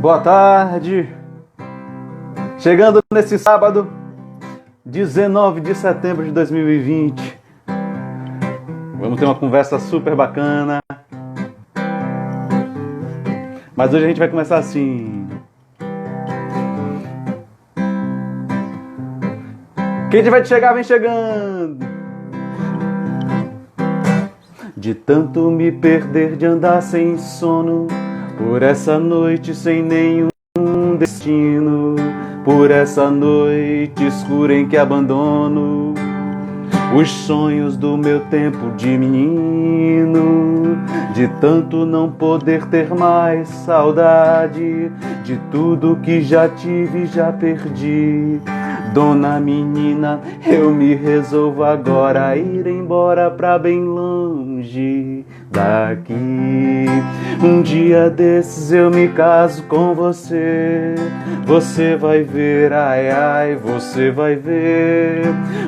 Boa tarde. Chegando nesse sábado, 19 de setembro de 2020. Vamos ter uma conversa super bacana. Mas hoje a gente vai começar assim. Quem tiver de chegar, vem chegando. De tanto me perder, de andar sem sono, por essa noite sem nenhum destino, por essa noite escura em que abandono os sonhos do meu tempo de menino, de tanto não poder ter mais saudade de tudo que já tive e já perdi. Dona menina, eu me resolvo agora a ir embora pra bem longe daqui. Um dia desses eu me caso com você. Você vai ver, ai ai, você vai ver.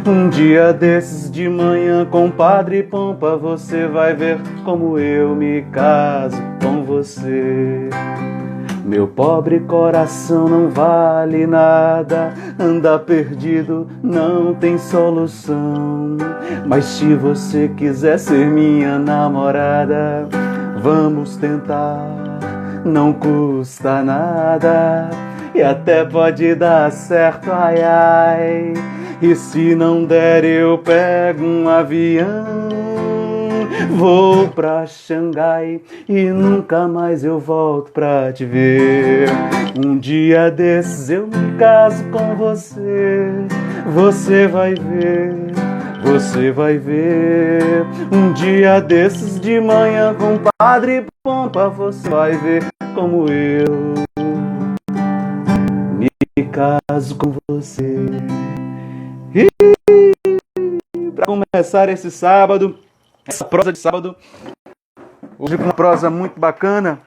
Um dia desses de manhã com Padre Pampa, você vai ver como eu me caso com você. Meu pobre coração não vale nada, anda perdido, não tem solução. Mas se você quiser ser minha namorada, vamos tentar, não custa nada. E até pode dar certo, ai ai. E se não der eu pego um avião, vou pra Xangai e nunca mais eu volto pra te ver. Um dia desses eu me caso com você. Você vai ver, você vai ver. Um dia desses de manhã com Padre Pompa, você vai ver como eu me caso com você. E pra começar esse sábado, essa prosa de sábado, hoje com uma prosa muito bacana,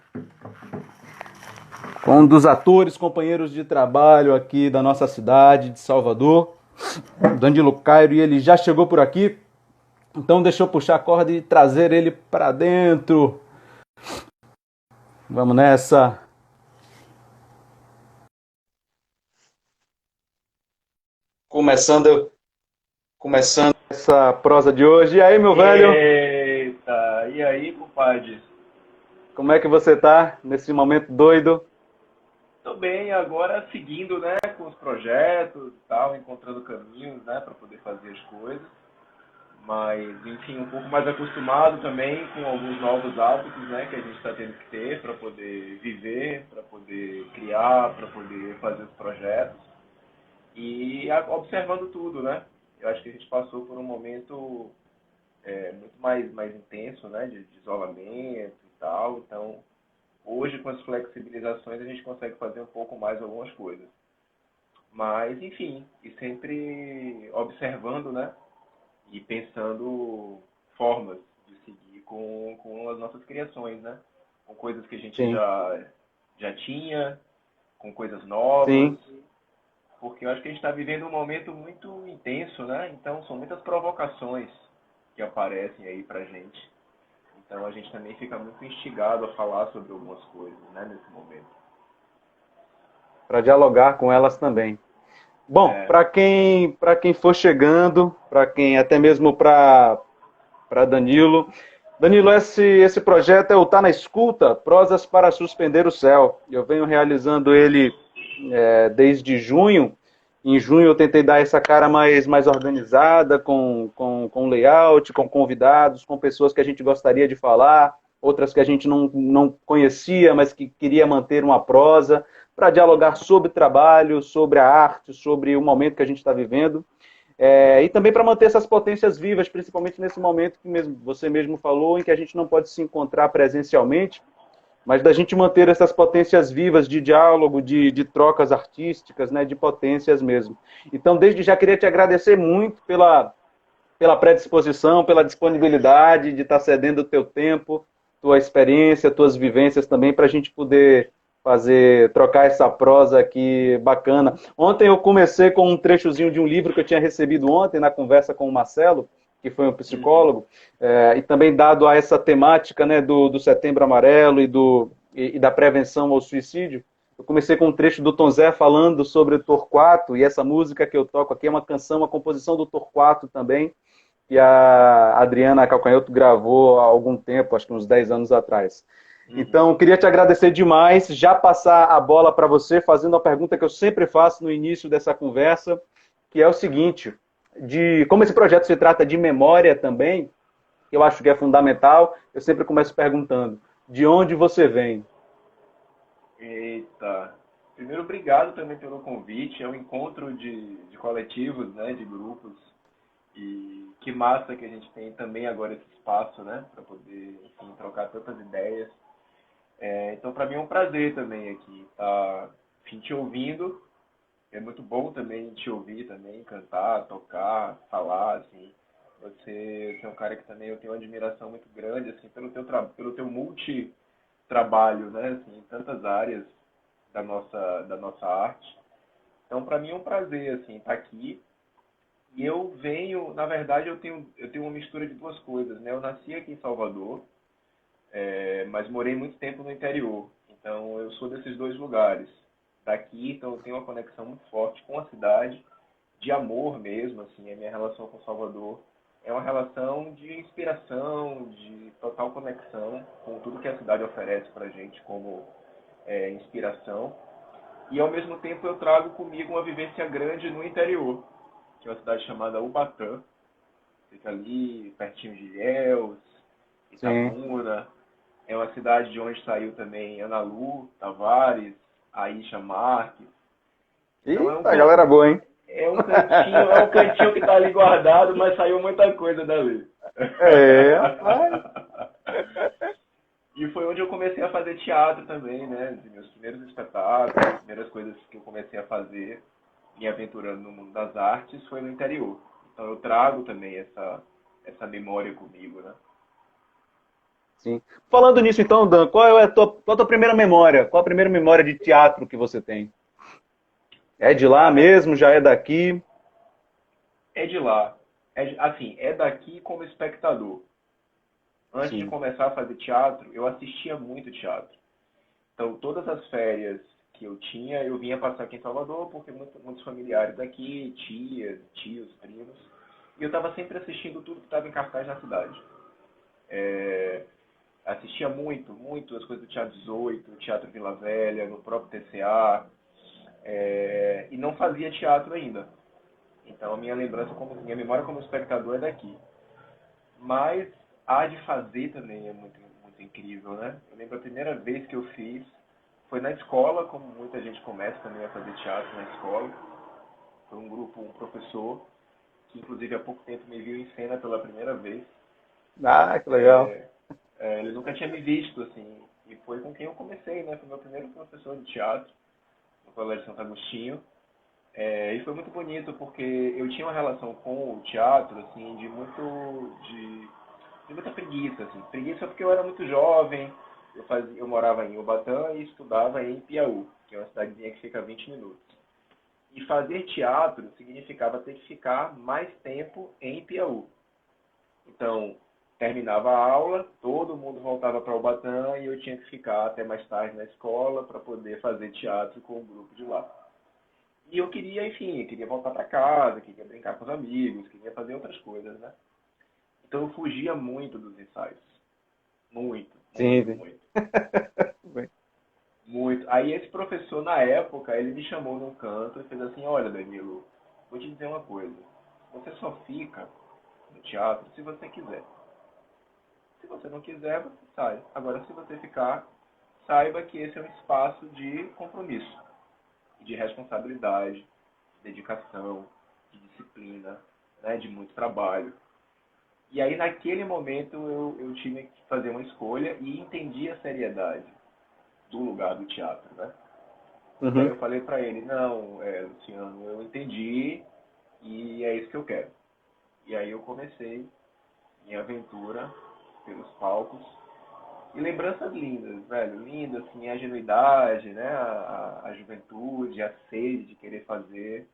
com um dos atores, companheiros de trabalho aqui da nossa cidade de Salvador, Danilo Cairo, e ele já chegou por aqui, então deixa eu puxar a corda e trazer ele para dentro. Vamos nessa. Começando essa prosa de hoje. E aí, meu velho? Eita, e aí, compadre? Como é que você tá nesse momento doido? Tô bem, agora seguindo, né, com os projetos e tal, encontrando caminhos, né, para poder fazer as coisas. Mas, enfim, um pouco mais acostumado também com alguns novos hábitos, né, que a gente está tendo que ter para poder viver, para poder criar, para poder fazer os projetos. E observando tudo, né? Eu acho que a gente passou por um momento muito mais intenso, né, de isolamento e tal. Então, hoje, com as flexibilizações, a gente consegue fazer um pouco mais algumas coisas. Mas, enfim, e sempre observando, né, e pensando formas de seguir com as nossas criações, né? Com coisas que a gente Sim. já tinha, com coisas novas. Sim. Porque eu acho que a gente está vivendo um momento muito intenso, né? Então, são muitas provocações que aparecem aí pra gente. Então, a gente também fica muito instigado a falar sobre algumas coisas, né, nesse momento. Para dialogar com elas também. Bom, para quem for chegando, para quem até mesmo para Danilo, esse projeto é o Tá na Escuta, Prosas para Suspender o Céu. Eu venho realizando ele desde junho. Em junho eu tentei dar essa cara mais organizada, com layout, com convidados, com pessoas que a gente gostaria de falar, outras que a gente não conhecia, mas que queria manter uma prosa, para dialogar sobre trabalho, sobre a arte, sobre o momento que a gente está vivendo. E também para manter essas potências vivas, principalmente nesse momento que você mesmo falou, em que a gente não pode se encontrar presencialmente, mas da gente manter essas potências vivas de diálogo, de trocas artísticas, né, de potências mesmo. Então, desde já queria te agradecer muito pela predisposição, pela disponibilidade de estar cedendo o teu tempo, tua experiência, tuas vivências também, para a gente poder trocar essa prosa aqui bacana. Ontem eu comecei com um trechozinho de um livro que eu tinha recebido ontem na conversa com o Marcelo, que foi um psicólogo, e também dado a essa temática, né, do Setembro Amarelo e da prevenção ao suicídio, Eu comecei com um trecho do Tom Zé falando sobre o Torquato, e essa música que eu toco aqui é uma canção, uma composição do Torquato também, que a Adriana Calcanhoto gravou há algum tempo, acho que uns 10 anos atrás. Uhum. Então, eu queria te agradecer demais, já passar a bola para você, fazendo a pergunta que eu sempre faço no início dessa conversa, que é o seguinte, de como esse projeto se trata de memória também, que eu acho que é fundamental, eu sempre começo perguntando, de onde você vem? Eita. Primeiro, obrigado também pelo convite. É um encontro de coletivos, né, de grupos. E que massa que a gente tem também agora esse espaço, né, para poder, enfim, trocar tantas ideias. Então, para mim é um prazer também aqui estar, enfim, te ouvindo. É muito bom também te ouvir também, cantar, tocar, falar, assim. Você é um cara que também eu tenho uma admiração muito grande, assim, pelo teu multi-trabalho, né, assim, em tantas áreas da nossa arte. Então, para mim é um prazer, assim, estar aqui. E eu venho, na verdade, eu tenho uma mistura de duas coisas, né? Eu nasci aqui em Salvador, mas morei muito tempo no interior. Então, eu sou desses dois lugares. Daqui, então, eu tenho uma conexão muito forte com a cidade, de amor mesmo, assim, a minha relação com Salvador é uma relação de inspiração, de total conexão com tudo que a cidade oferece para gente como inspiração. E, ao mesmo tempo, eu trago comigo uma vivência grande no interior, que é uma cidade chamada Ubatã, fica ali pertinho de Ilhéus, Sim. Itabuna. É uma cidade de onde saiu também Ana Lu Tavares, Aisha Marques. Então Eita, galera boa, hein? é um cantinho que está ali guardado, mas saiu muita coisa dali. É, rapaz. E foi onde eu comecei a fazer teatro também, né? Os meus primeiros espetáculos, as primeiras coisas que eu comecei a fazer, me aventurando no mundo das artes, foi no interior. Então eu trago também essa memória comigo, né? Sim. Falando nisso, então, Dan, qual é a tua primeira memória? Qual a primeira memória de teatro que você tem? É de lá Na ver- mesmo? Já é daqui? É de lá. Assim, é daqui como espectador. Antes de Sim. começar a fazer teatro, eu assistia muito teatro. Então, todas as férias que eu tinha, eu vinha passar aqui em Salvador, porque muitos familiares daqui, tias, tios, primos, e eu estava sempre assistindo tudo que estava em cartaz na cidade. É, assistia muito as coisas do Teatro 18, Teatro Vila Velha, no próprio TCA, e não fazia teatro ainda. Então, a minha lembrança, minha memória como espectador é daqui. Mas a de fazer também é muito, muito incrível, né? Eu lembro a primeira vez que eu fiz foi na escola, como muita gente começa também a fazer teatro na escola. Foi um grupo, um professor, que inclusive há pouco tempo me viu em cena pela primeira vez. Ah, que legal. Ele nunca tinha me visto, assim, e foi com quem eu comecei, né? Foi meu primeiro professor de teatro, no Colégio Santo Agostinho. E foi muito bonito, porque eu tinha uma relação com o teatro, assim, de muita preguiça, assim. Preguiça porque eu era muito jovem, eu morava em Ubatã e estudava em Piauí, que é uma cidadezinha que fica a 20 minutos. E fazer teatro significava ter que ficar mais tempo em Piauí. Então, terminava a aula, todo mundo voltava para Ubatã e eu tinha que ficar até mais tarde na escola para poder fazer teatro com o grupo de lá. E eu queria, enfim, eu queria voltar para casa, queria brincar com os amigos, queria fazer outras coisas, né? Então eu fugia muito dos ensaios. Muito, Sim, muito, sim. muito. Muito. Aí esse professor, na época, ele me chamou num canto e fez assim, olha, Danilo, vou te dizer uma coisa. Você só fica no teatro se você quiser. Se você não quiser, você sai. Agora, se você ficar, saiba que esse é um espaço de compromisso, de responsabilidade, de dedicação, de disciplina, né, de muito trabalho. E aí, naquele momento, eu tive que fazer uma escolha e entendi a seriedade do lugar do teatro, né? E aí Uhum. eu falei para ele, não, Luciano, eu entendi e é isso que eu quero. E aí eu comecei minha aventura pelos palcos. E lembranças lindas, velho, lindas, assim, a genuidade, né, a juventude, a sede de querer fazer,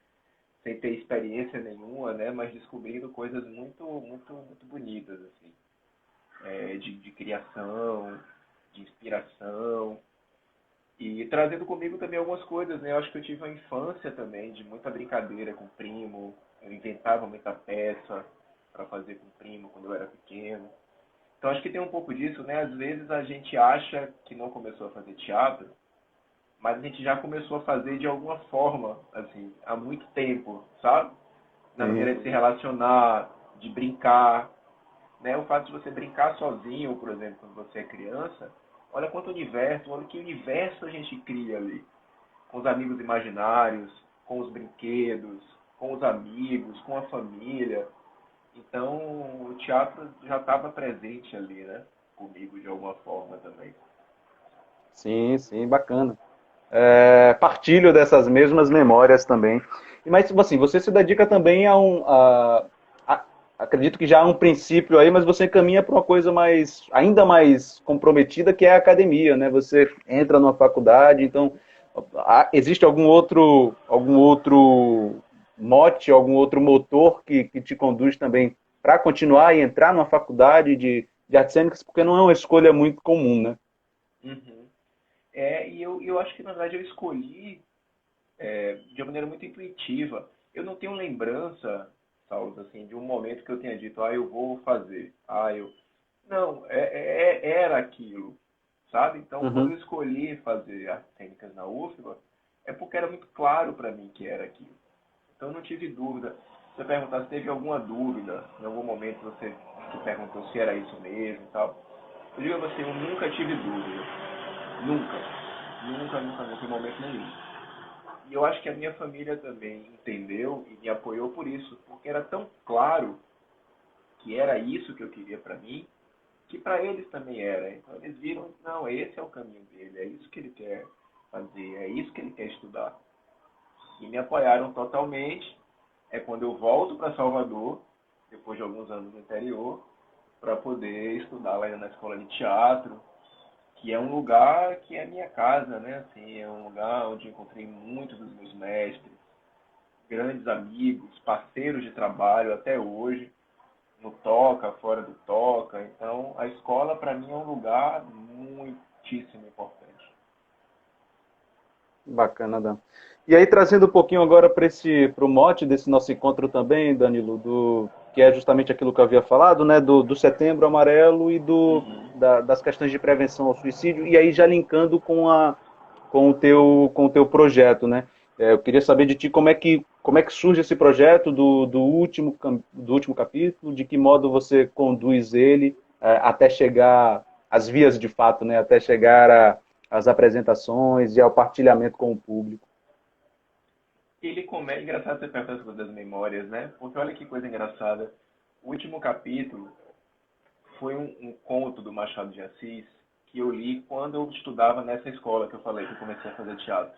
sem ter experiência nenhuma, né, mas descobrindo coisas muito, muito, muito bonitas, assim, de criação, de inspiração. E trazendo comigo também algumas coisas, né? Eu acho que eu tive uma infância também de muita brincadeira com o primo. Eu inventava muita peça para fazer com o primo quando eu era pequeno. Então acho que tem um pouco disso, né? Às vezes a gente acha que não começou a fazer teatro, mas a gente já começou a fazer de alguma forma, assim, há muito tempo, sabe? Na Sim. maneira de se relacionar, de brincar, né? O fato de você brincar sozinho, por exemplo, quando você é criança, olha quanto universo, olha que universo a gente cria ali, com os amigos imaginários, com os brinquedos, com os amigos, com a família. Então, o teatro já estava presente ali, né? Comigo de alguma forma também. Sim, sim, bacana. Partilho dessas mesmas memórias também. Mas, tipo assim, você se dedica também acredito que já há um princípio aí, mas você caminha para uma coisa mais, ainda mais comprometida, que é a academia, né? Você entra numa faculdade, então existe algum outro mote, algum outro motor que te conduz também para continuar e entrar numa faculdade de artes cênicas, porque não é uma escolha muito comum, né? Uhum. E eu acho que, na verdade, eu escolhi de uma maneira muito intuitiva. Eu não tenho lembrança, Saulo, assim, de um momento que eu tenha dito, eu vou fazer. Não, era aquilo, sabe? Então, quando eu Uhum. escolhi fazer artes cênicas na UFBA, é porque era muito claro para mim que era aquilo. Então, eu não tive dúvida. Se você perguntar se teve alguma dúvida, em algum momento você se perguntou se era isso mesmo e tal, eu digo a você, eu nunca tive dúvida. Nunca. Nunca, nunca, nunca, em momento nenhum. E eu acho que a minha família também entendeu e me apoiou por isso, porque era tão claro que era isso que eu queria para mim, que para eles também era. Então eles viram, não, esse é o caminho dele, é isso que ele quer fazer, é isso que ele quer estudar. E me apoiaram totalmente. É quando eu volto para Salvador, depois de alguns anos no interior, para poder estudar lá na escola de teatro, que é um lugar que é minha casa, né? Assim, é um lugar onde encontrei muitos dos meus mestres, grandes amigos, parceiros de trabalho até hoje, no Toca, fora do Toca. Então, a escola para mim é um lugar muitíssimo importante. Bacana, Dan. E aí, trazendo um pouquinho agora para o mote desse nosso encontro também, Danilo, que é justamente aquilo que eu havia falado, né, do Setembro Amarelo e Uhum. das questões de prevenção ao suicídio, e aí já linkando com o teu projeto, né? Eu queria saber de ti como é que surge esse projeto do último capítulo, de que modo você conduz ele até chegar às vias de fato, né? Até chegar às apresentações e ao partilhamento com o público. É engraçado você perguntar essa coisa das memórias, né? Porque olha que coisa engraçada. O último capítulo foi um conto do Machado de Assis que eu li quando eu estudava nessa escola que eu falei que eu comecei a fazer teatro.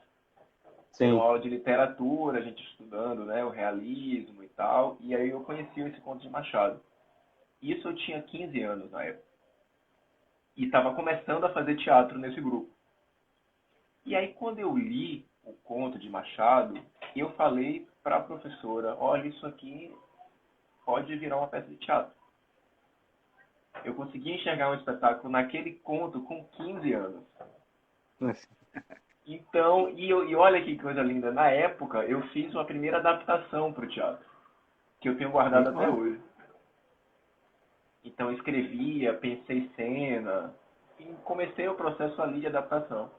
Era uma Sim. aula de literatura, a gente estudando, né, o realismo e tal, e aí eu conheci esse conto de Machado. Isso eu tinha 15 anos na época. E estava começando a fazer teatro nesse grupo. E aí quando eu li o conto de Machado, eu falei para a professora, olha, isso aqui pode virar uma peça de teatro. Eu consegui enxergar um espetáculo naquele conto com 15 anos. Então, e olha que coisa linda, na época eu fiz uma primeira adaptação para o teatro, que eu tenho guardado até Olha, hoje. Então escrevia, pensei cena, e comecei o processo ali de adaptação.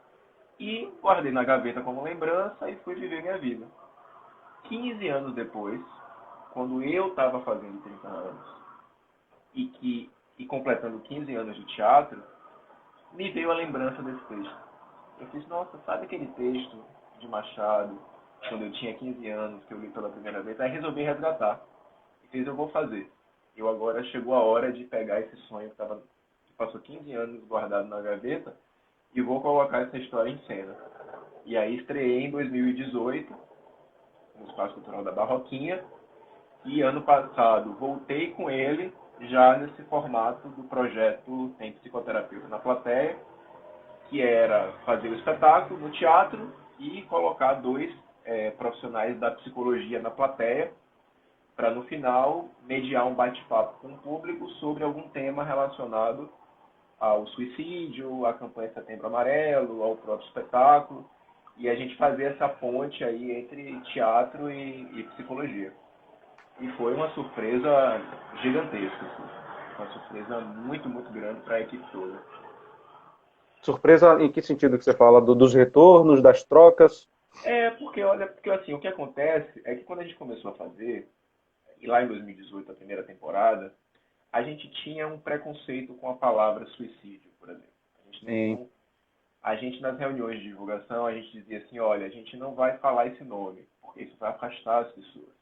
E guardei na gaveta como lembrança e fui viver minha vida. 15 anos depois, quando eu estava fazendo 30 anos e completando 15 anos de teatro, me veio a lembrança desse texto. Eu fiz, nossa, sabe aquele texto de Machado, quando eu tinha 15 anos, que eu li pela primeira vez? Aí resolvi resgatar. E fiz, eu vou fazer. Eu agora chegou a hora de pegar esse sonho que passou 15 anos guardado na gaveta e vou colocar essa história em cena. E aí estreiei em 2018, no Espaço Cultural da Barroquinha, e ano passado voltei com ele, já nesse formato do projeto Tem Psicoterapeuta na Plateia, que era fazer o espetáculo no teatro e colocar dois profissionais da psicologia na plateia, para no final mediar um bate-papo com o público sobre algum tema relacionado ao suicídio, à campanha Setembro Amarelo, ao próprio espetáculo, e a gente fazer essa ponte aí entre teatro e psicologia. E foi uma surpresa gigantesca, assim. Uma surpresa muito, muito grande para a equipe toda. Surpresa em que sentido que você fala? Dos retornos, das trocas? Porque olha, porque assim, o que acontece é que quando a gente começou a fazer, e lá em 2018, a primeira temporada, a gente tinha um preconceito com a palavra suicídio, por exemplo. Sim. A gente nas reuniões de divulgação, a gente dizia assim, olha, a gente não vai falar esse nome, porque isso vai afastar as pessoas.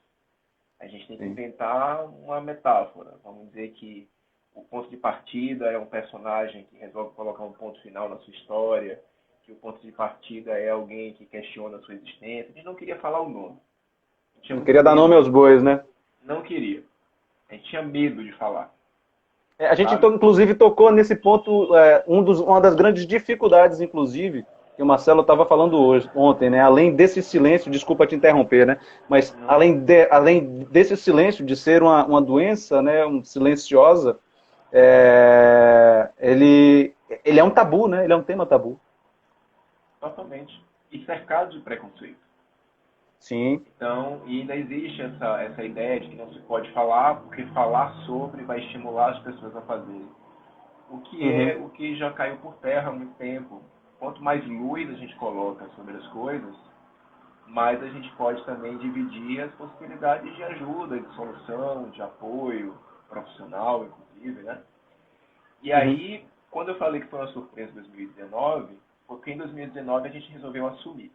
A gente tem que Sim. inventar uma metáfora. Vamos dizer que o ponto de partida é um personagem que resolve colocar um ponto final na sua história, que o ponto de partida é alguém que questiona a sua existência. A gente não queria falar o nome. Tinha Não muito queria dar nome medo. aos bois, né? Não queria. A gente tinha medo de falar. A gente, Sabe? inclusive, tocou nesse ponto, uma das grandes dificuldades, inclusive, que o Marcelo estava falando ontem, né? Além desse silêncio, desculpa te interromper, né? Mas Não. além desse silêncio de ser uma doença, né? Silenciosa, ele é um tabu, né? Ele é um tema tabu. Totalmente. E cercado de preconceito. Sim. Então, e ainda existe essa ideia de que não se pode falar, porque falar sobre vai estimular as pessoas a fazerem. O que Uhum. o que já caiu por terra há muito tempo. Quanto mais luz a gente coloca sobre as coisas, mais a gente pode também dividir as possibilidades de ajuda, de solução, de apoio profissional, inclusive, né? E Uhum. aí, quando eu falei que foi uma surpresa em 2019, porque em 2019 a gente resolveu assumir.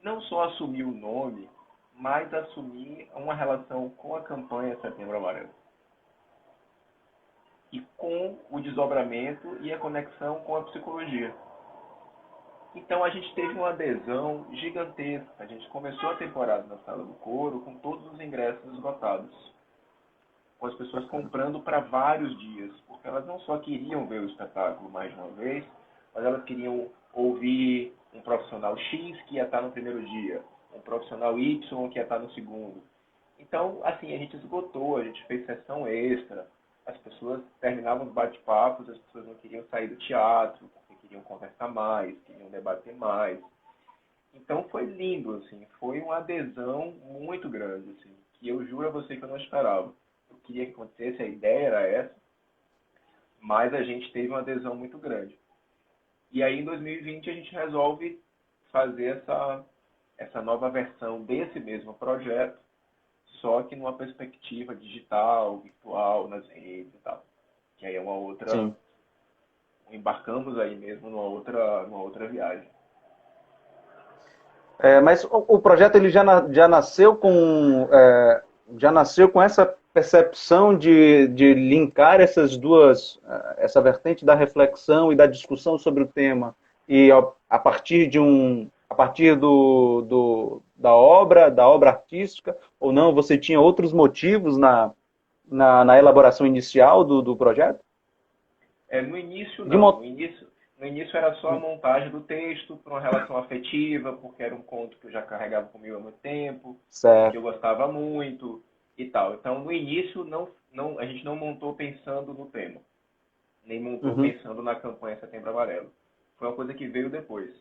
Não só assumir o nome, mas assumir uma relação com a campanha Setembro Amarelo. E com o desdobramento e a conexão com a psicologia. Então a gente teve uma adesão gigantesca. A gente começou a temporada na Sala do Coro com todos os ingressos esgotados. Com as pessoas comprando para vários dias. Porque elas não só queriam ver o espetáculo mais de uma vez, mas elas queriam ouvir um profissional X que ia estar no primeiro dia, um profissional Y que ia estar no segundo. Então, assim, a gente esgotou, a gente fez sessão extra, as pessoas terminavam os bate-papos, as pessoas não queriam sair do teatro, porque queriam conversar mais, queriam debater mais. Então foi lindo, assim, foi uma adesão muito grande, assim, que eu juro a você que eu não esperava. Eu queria que acontecesse, a ideia era essa, mas a gente teve uma adesão muito grande. E aí em 2020 a gente resolve fazer essa nova versão desse mesmo projeto, só que numa perspectiva digital, virtual, nas redes e tal. Que aí é uma outra. Sim. Embarcamos aí mesmo numa outra viagem. Mas o projeto ele já nasceu com essa percepção de linkar essas duas, essa vertente da reflexão e da discussão sobre o tema e a partir a partir da obra artística, ou não, você tinha outros motivos na elaboração inicial do projeto? No início, De não. uma... No início era só a montagem do texto para uma relação afetiva, porque era um conto que eu já carregava comigo há muito tempo, que eu Certo. gostava muito e tal. Então, no início, a gente não montou pensando no tema, nem montou Uhum. pensando na campanha Setembro Amarelo. Foi uma coisa que veio depois.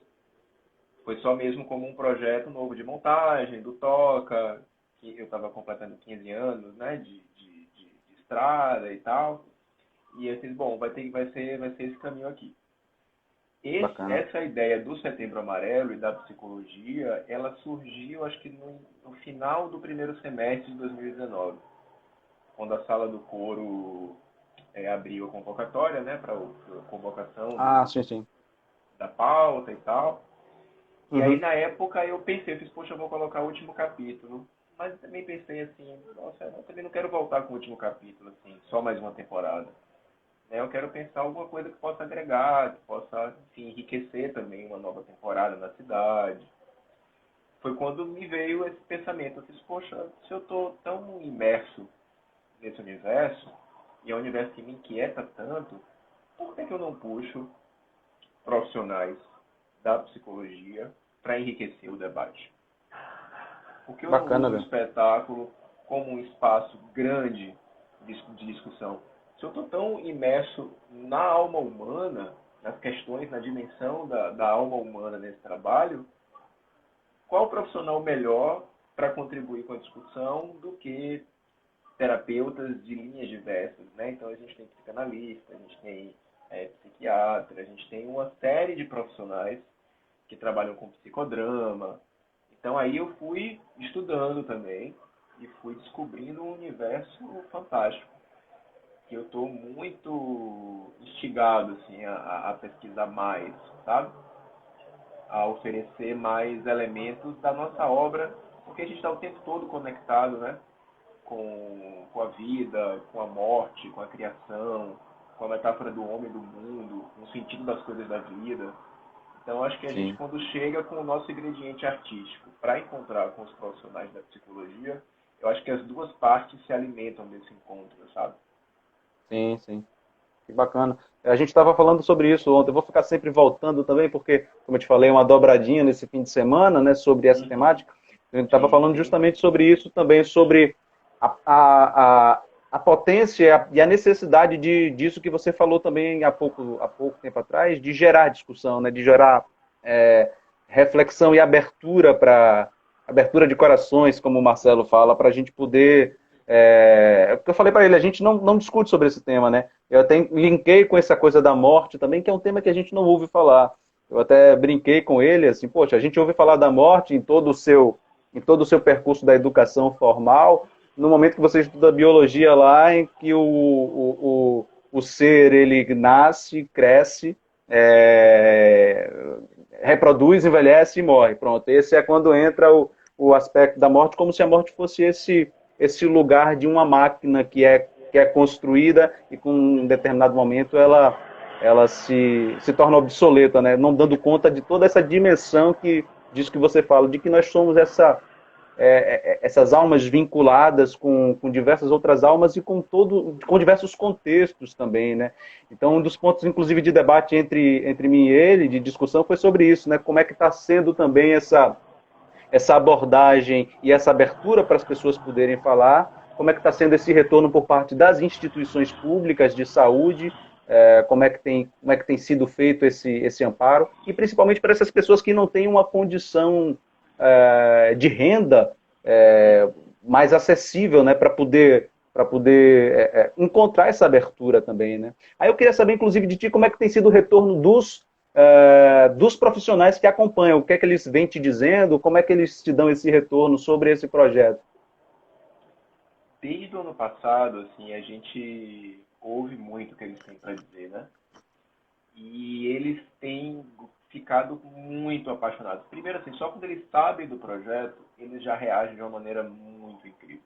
Foi só mesmo como um projeto novo de montagem, do Toca, que eu estava completando 15 anos, né, de estrada e tal. E eu disse, bom, vai ser esse caminho aqui. Bacana. Essa ideia do Setembro Amarelo e da psicologia, ela surgiu, acho que no final do primeiro semestre de 2019, quando a Sala do Coro abriu a convocatória, né, para a convocação Ah, sim, sim. da pauta e tal. E aí, Uhum. na época, eu fiz, poxa, eu vou colocar o último capítulo. Mas também pensei assim, nossa, eu também não quero voltar com o último capítulo, assim, só mais uma temporada. Né? Eu quero pensar alguma coisa que possa agregar, que possa, enfim, enriquecer também uma nova temporada na cidade. Foi quando me veio esse pensamento, eu fiz, poxa, se eu estou tão imerso nesse universo, e é um universo que me inquieta tanto, por que eu não puxo profissionais da psicologia para enriquecer o debate? Porque eu não Bacana, uso o velho. espetáculo como um espaço grande de discussão se eu estou tão imerso na alma humana, nas questões, na dimensão da alma humana nesse trabalho, qual profissional melhor para contribuir com a discussão do que terapeutas de linhas diversas, né? Então a gente tem psicanalista, a gente tem psiquiatra, a gente tem uma série de profissionais que trabalham com psicodrama. Então aí eu fui estudando também e fui descobrindo um universo fantástico, que eu estou muito instigado assim, a pesquisar mais, sabe? A oferecer mais elementos da nossa obra, porque a gente está o tempo todo conectado, né? Com a vida, com a morte, com a criação, com a metáfora do homem e do mundo, com o sentido das coisas da vida. Então, acho que a gente, Sim, quando chega com o nosso ingrediente artístico para encontrar com os profissionais da psicologia, eu acho que as duas partes se alimentam desse encontro, sabe? sim, sim. Que bacana. A gente estava falando sobre isso ontem. Eu vou ficar sempre voltando também, porque, como eu te falei, uma dobradinha nesse fim de semana, né, sobre essa Uhum. temática. A gente estava Sim, falando sim. justamente sobre isso também, sobre a potência e a necessidade disso que você falou também há pouco tempo atrás, de gerar discussão, né, de gerar é, reflexão e abertura de corações, como o Marcelo fala, para a gente poder. É porque eu falei para ele, a gente não discute sobre esse tema, né? Eu até linkei com essa coisa da morte também, que é um tema que a gente não ouve falar. Eu até brinquei com ele, assim, poxa, a gente ouve falar da morte em todo o seu percurso da educação formal, no momento que você estuda biologia lá, em que o ser, ele nasce, cresce, é, reproduz, envelhece e morre. Pronto, esse é quando entra o aspecto da morte, como se a morte fosse esse lugar de uma máquina que é construída e com um determinado momento ela se torna obsoleta, né? Não dando conta de toda essa dimensão disso que você fala, de que nós somos essas almas vinculadas com diversas outras almas e com diversos contextos também, né? Então, um dos pontos, inclusive, de debate entre mim e ele, de discussão, foi sobre isso, né? Como é que está sendo também essa abordagem e essa abertura para as pessoas poderem falar, como é que está sendo esse retorno por parte das instituições públicas de saúde, como é que tem sido feito esse amparo, e principalmente para essas pessoas que não têm uma condição de renda mais acessível, né, para poder encontrar essa abertura também, né? Aí eu queria saber, inclusive, de ti, como é que tem sido o retorno dos profissionais que acompanham, o que é que eles vêm te dizendo, como é que eles te dão esse retorno sobre esse projeto? Desde o ano passado, assim, a gente ouve muito o que eles têm para dizer, né? E eles têm ficado muito apaixonados. Primeiro, assim, só quando eles sabem do projeto, eles já reagem de uma maneira muito incrível.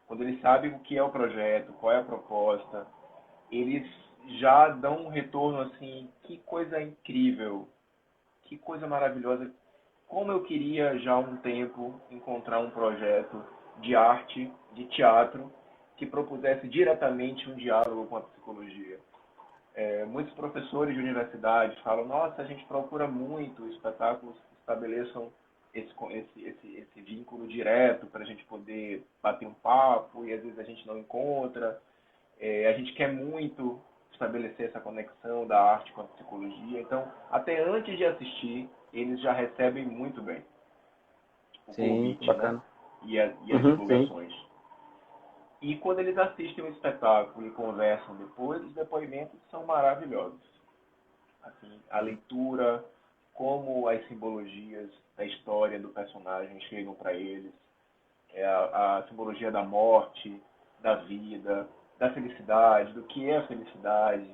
Quando eles sabem o que é o projeto, qual é a proposta, eles já dão um retorno assim, que coisa incrível, que coisa maravilhosa. Como eu queria já há um tempo encontrar um projeto de arte, de teatro, que propusesse diretamente um diálogo com a psicologia. Muitos professores de universidade falam, nossa, a gente procura muito espetáculos que estabeleçam esse vínculo direto para a gente poder bater um papo e às vezes a gente não encontra. A gente quer muito estabelecer essa conexão da arte com a psicologia. Então, até antes de assistir, eles já recebem muito bem o Sim, convite, né? bacana. E as Uhum, sim, divulgações. E quando eles assistem o espetáculo e conversam depois, os depoimentos são maravilhosos. Assim, a leitura, como as simbologias da história do personagem chegam para eles, a simbologia da morte, da vida, da felicidade, do que é a felicidade.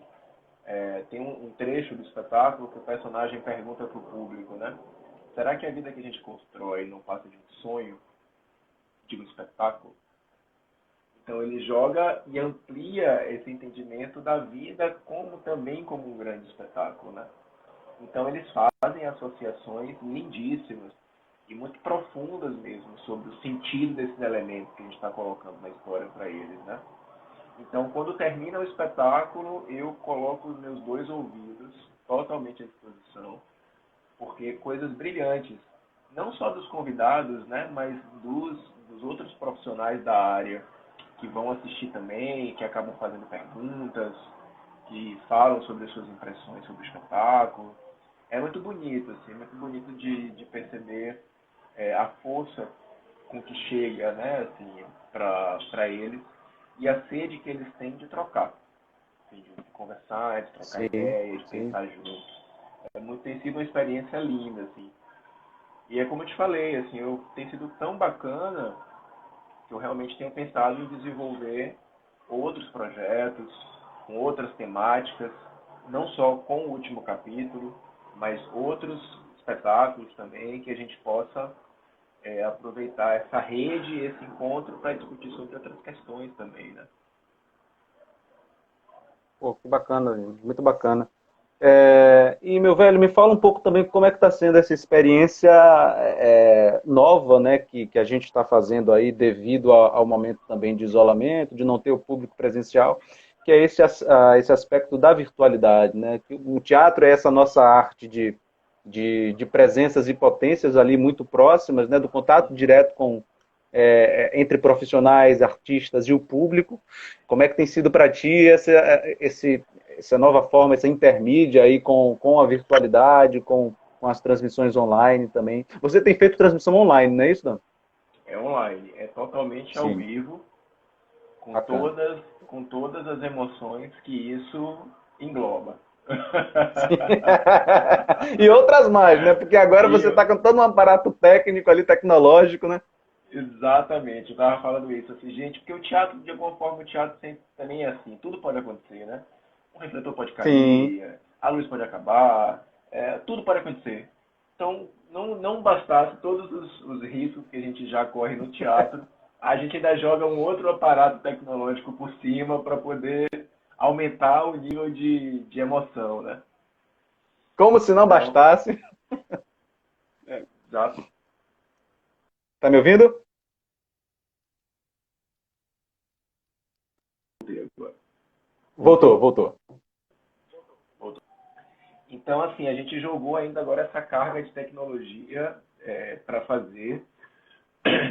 Tem um trecho do espetáculo que o personagem pergunta para o público, né? Será que a vida que a gente constrói não passa de um sonho, de um espetáculo? Então ele joga e amplia esse entendimento da vida como também como um grande espetáculo, né? Então eles fazem associações lindíssimas e muito profundas mesmo sobre o sentido desses elementos que a gente está colocando na história para eles, né? Então quando termina o espetáculo eu coloco os meus dois ouvidos totalmente à disposição, porque coisas brilhantes, não só dos convidados, né, mas dos outros profissionais da área que vão assistir também, que acabam fazendo perguntas, que falam sobre as suas impressões sobre o espetáculo. É muito bonito, assim, muito bonito de perceber a força com que chega, né, assim, para eles e a sede que eles têm de trocar, assim, de conversar, de trocar Sim, ideias, de sim. pensar juntos. Tem sido uma experiência linda, assim. E é como eu te falei, assim, tem sido tão bacana que eu realmente tenho pensado em desenvolver outros projetos com outras temáticas, não só com o último capítulo, mas outros espetáculos também que a gente possa aproveitar essa rede, esse encontro para discutir sobre outras questões também, né? Pô, que bacana, gente, muito bacana. E, meu velho, me fala um pouco também como é que está sendo essa experiência nova, né, que a gente está fazendo aí devido ao momento também de isolamento, de não ter o público presencial, que é esse aspecto da virtualidade, né? Que o teatro é essa nossa arte de presenças e potências ali muito próximas, né, do contato direto entre profissionais, artistas e o público. Como é que tem sido para ti essa nova forma, essa intermídia aí com a virtualidade, com as transmissões online também? Você tem feito transmissão online, não é isso, Dan? É online, é totalmente ao Sim, vivo, com bacana. todas as emoções que isso engloba. Sim. E outras mais, né? Porque agora E você está com todo um aparato técnico ali, tecnológico, né? exatamente, eu estava falando isso, assim, gente, porque o teatro, de alguma forma, o teatro sempre, também é assim, tudo pode acontecer, né? Um refletor pode Sim. cair, a luz pode acabar, tudo pode acontecer. Então, não bastasse todos os riscos que a gente já corre no teatro, a gente ainda joga um outro aparato tecnológico por cima para poder aumentar o nível de emoção, né? Como se não Então, bastasse. exato. Tá me ouvindo? Voltou, Voltou? voltou. Voltou. Então, assim, a gente jogou ainda agora essa carga de tecnologia para fazer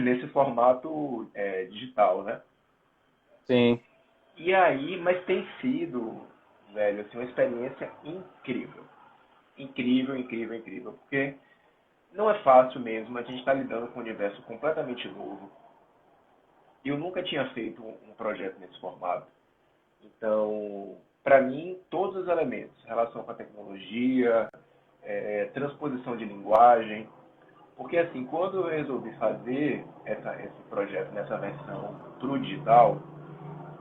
nesse formato digital, né? Sim. E aí, mas tem sido, velho, assim, uma experiência incrível. Incrível, incrível, incrível. Porque não é fácil mesmo, a gente está lidando com um universo completamente novo. Eu nunca tinha feito um projeto nesse formato. Então, para mim, todos os elementos, relação com a tecnologia, transposição de linguagem, porque assim, quando eu resolvi fazer esse projeto nessa versão para o digital,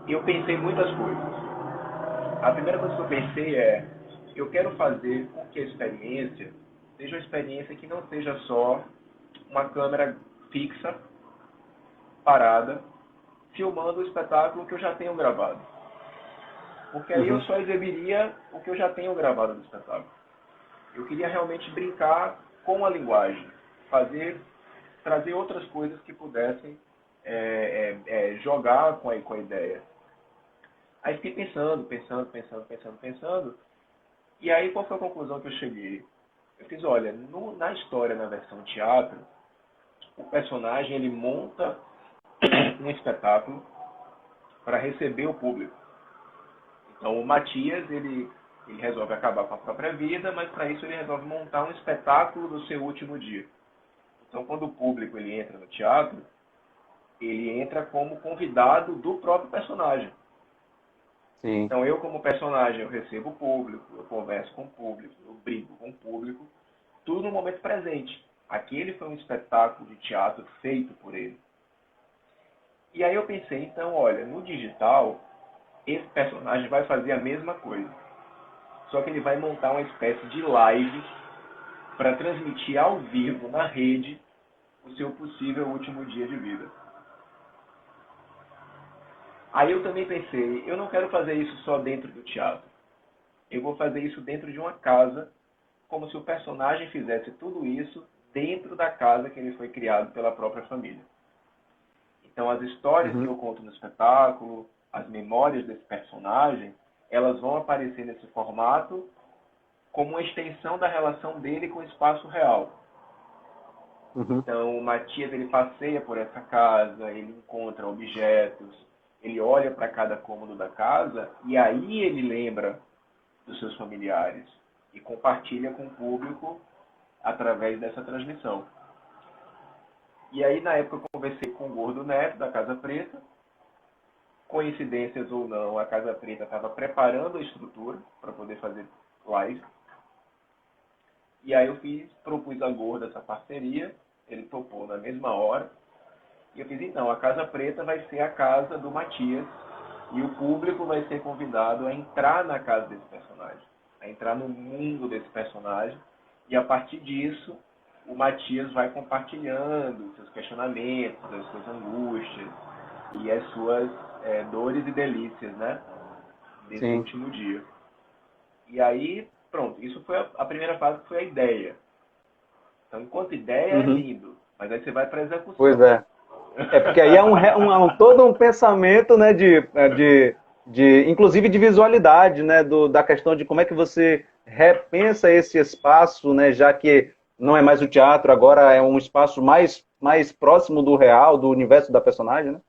eu pensei muitas coisas. A primeira coisa que eu pensei eu quero fazer com que a experiência seja uma experiência que não seja só uma câmera fixa, parada, filmando o espetáculo que eu já tenho gravado. Porque aí eu Uhum. só exibiria o que eu já tenho gravado do espetáculo. Eu queria realmente brincar com a linguagem, trazer outras coisas que pudessem jogar com a ideia. Aí fiquei pensando. E aí qual foi a conclusão que eu cheguei? Eu fiz, olha, na história, na versão teatro, o personagem ele monta um espetáculo para receber o público. Então o Matias, ele resolve acabar com a própria vida, mas para isso ele resolve montar um espetáculo do seu último dia. Então quando o público ele entra no teatro, ele entra como convidado do próprio personagem. Sim. Então eu como personagem eu recebo o público, eu converso com o público, eu brigo com o público, tudo no momento presente. Aquele foi um espetáculo de teatro feito por ele. E aí eu pensei, então, olha, no digital, esse personagem vai fazer a mesma coisa. Só que ele vai montar uma espécie de live para transmitir ao vivo na rede o seu possível último dia de vida. Aí eu também pensei, eu não quero fazer isso só dentro do teatro. Eu vou fazer isso dentro de uma casa, como se o personagem fizesse tudo isso dentro da casa que ele foi criado pela própria família. Então, as histórias que Uhum. eu conto no espetáculo, as memórias desse personagem, elas vão aparecer nesse formato como uma extensão da relação dele com o espaço real. Uhum. Então, o Matias ele passeia por essa casa, ele encontra objetos, ele olha para cada cômodo da casa e aí ele lembra dos seus familiares e compartilha com o público através dessa transmissão. E aí, na época, eu conversei com o Gordo Neto, da Casa Preta. Coincidências ou não, a Casa Preta estava preparando a estrutura para poder fazer live. E aí eu propus a Gordo essa parceria, ele topou na mesma hora. E eu fiz, então, a Casa Preta vai ser a casa do Matias e o público vai ser convidado a entrar na casa desse personagem, a entrar no mundo desse personagem. E a partir disso, o Matias vai compartilhando seus questionamentos, as suas angústias e as suas dores e delícias, né? Desse Sim. último dia. E aí, pronto, isso foi a primeira fase, que foi a ideia. Então, enquanto ideia é lindo, mas aí você vai para a execução. Pois é. Porque aí é todo um pensamento, né, inclusive de visualidade, né, da questão de como é que você repensa esse espaço, né, já que não é mais o teatro, agora é um espaço mais próximo do real, do universo da personagem, né?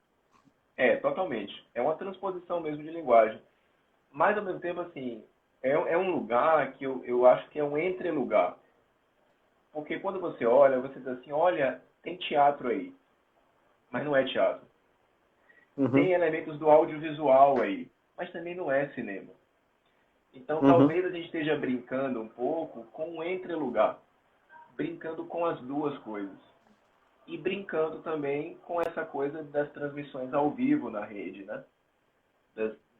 Totalmente. É uma transposição mesmo de linguagem. Mas, ao mesmo tempo, assim, é um lugar que eu acho que é um entre-lugar. Porque quando você olha, você diz assim, olha, tem teatro aí. Mas não é teatro. Tem elementos do audiovisual aí, mas também não é cinema. Então, talvez a gente esteja brincando um pouco com um entre-lugar. Brincando com as duas coisas. E brincando também com essa coisa das transmissões ao vivo na rede, né?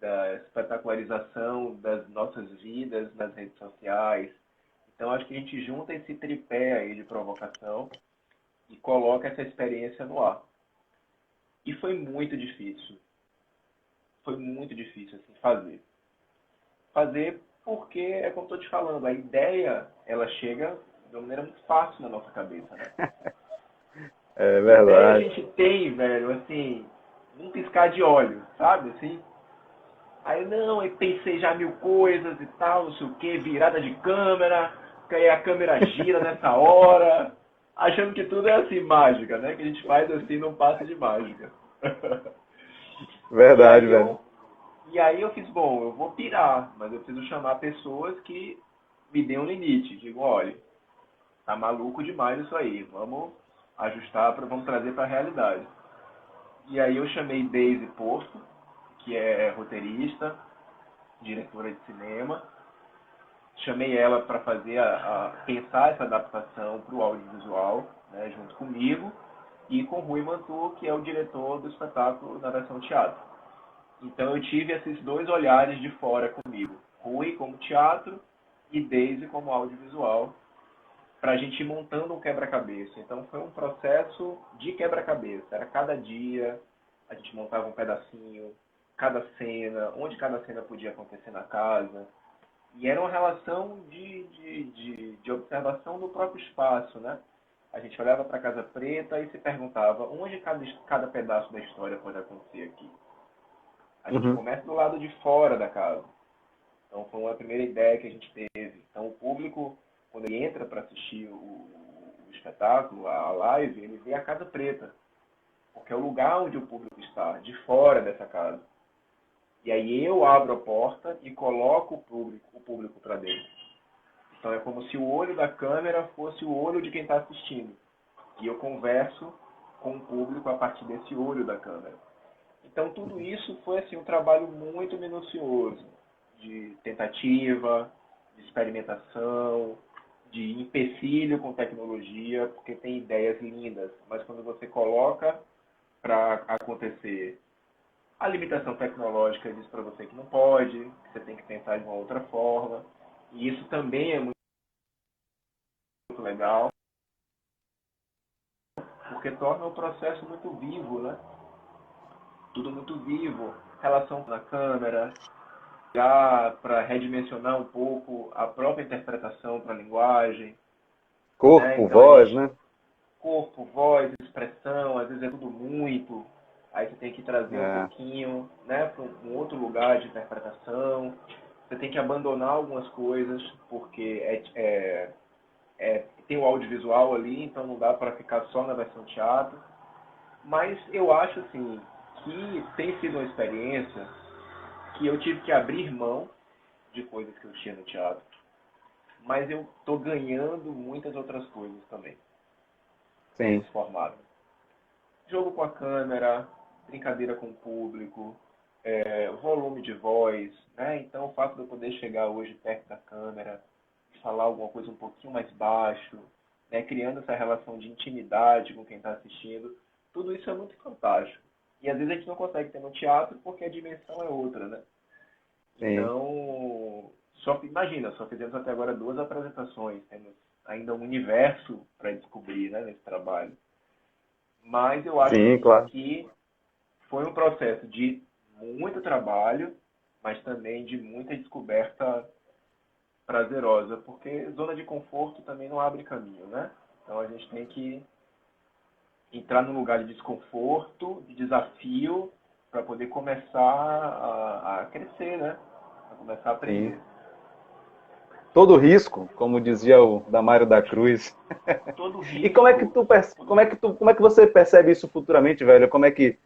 Da espetacularização das nossas vidas nas redes sociais. Então, acho que a gente junta esse tripé aí de provocação e coloca essa experiência no ar. E foi muito difícil. Foi muito difícil, assim, fazer. Fazer porque, é como estou te falando, a ideia, ela chega de uma maneira muito fácil na nossa cabeça, né? É Ideia a verdade. gente tem, velho, assim, num piscar de olhos, sabe, assim? Aí, não, aí pensei já mil coisas e tal, não sei o que, virada de câmera, que aí a câmera gira nessa hora, achando que tudo é assim, mágica, né? Que a gente faz assim num passe de mágica. E Verdade, aí velho. eu fiz, bom, eu vou pirar, mas eu preciso chamar pessoas que me deem um limite. Digo, olha, tá maluco demais isso aí, vamos ajustar, vamos trazer para a realidade. E aí eu chamei Daisy Porto, que é roteirista, diretora de cinema. Chamei ela para fazer pensar essa adaptação para o audiovisual, né, junto comigo, e com Rui Mantu, que é o diretor do espetáculo na versão teatro. Então eu tive esses dois olhares de fora comigo. Rui como teatro e Daisy como audiovisual, para a gente ir montando um quebra-cabeça. Então foi um processo de quebra-cabeça. Era cada dia, a gente montava um pedacinho, cada cena, onde cada cena podia acontecer na casa. E era uma relação de observação do próprio espaço, né? A gente olhava para a Casa Preta e se perguntava onde cada pedaço da história pode acontecer aqui. A gente começa do lado de fora da casa. Então, foi uma primeira ideia que a gente teve. Então, o público, quando ele entra para assistir o espetáculo, a live, ele vê a Casa Preta. Porque é o lugar onde o público está, de fora dessa casa. E aí eu abro a porta e coloco o público para dentro. Então, é como se o olho da câmera fosse o olho de quem está assistindo. E eu converso com o público a partir desse olho da câmera. Então, tudo isso foi assim, um trabalho muito minucioso, de tentativa, de experimentação, de empecilho com tecnologia, porque tem ideias lindas, mas quando você coloca para acontecer, a limitação tecnológica diz para você que não pode, que você tem que pensar de uma outra forma, e isso também é muito legal, porque torna o processo muito vivo, né? Tudo muito vivo, relação na câmera, para redimensionar um pouco a própria interpretação para a linguagem. Né? Corpo, Então a voz, gente, né? corpo, voz, expressão, às vezes é tudo muito, aí você tem que trazer um É. pouquinho, né, para um outro lugar de interpretação. Você tem que abandonar algumas coisas, porque tem o audiovisual ali, então não dá para ficar só na versão teatro. Mas eu acho assim que tem sido uma experiência que eu tive que abrir mão de coisas que eu tinha no teatro, mas eu estou ganhando muitas outras coisas também Sim, nesse formato. Jogo com a câmera, brincadeira com o público, volume de voz, né? Então o fato de eu poder chegar hoje perto da câmera, falar alguma coisa um pouquinho mais baixo, né? Criando essa relação de intimidade com quem está assistindo, tudo isso é muito fantástico. E às vezes a gente não consegue ter no teatro porque a dimensão é outra, né? sim, Então, imagina, só fizemos até agora 2 apresentações, temos ainda um universo para descobrir, né, nesse trabalho. Mas eu acho sim, assim claro. que foi um processo de muito trabalho, mas também de muita descoberta prazerosa, porque zona de conforto também não abre caminho, né? Então a gente tem que entrar num lugar de desconforto, de desafio, para poder começar a crescer, né? Para começar a Sim. aprender. Todo risco, como dizia o Damário da Cruz. Todo E como é que risco, tu, todo risco. como é que você percebe isso futuramente, velho? Como é que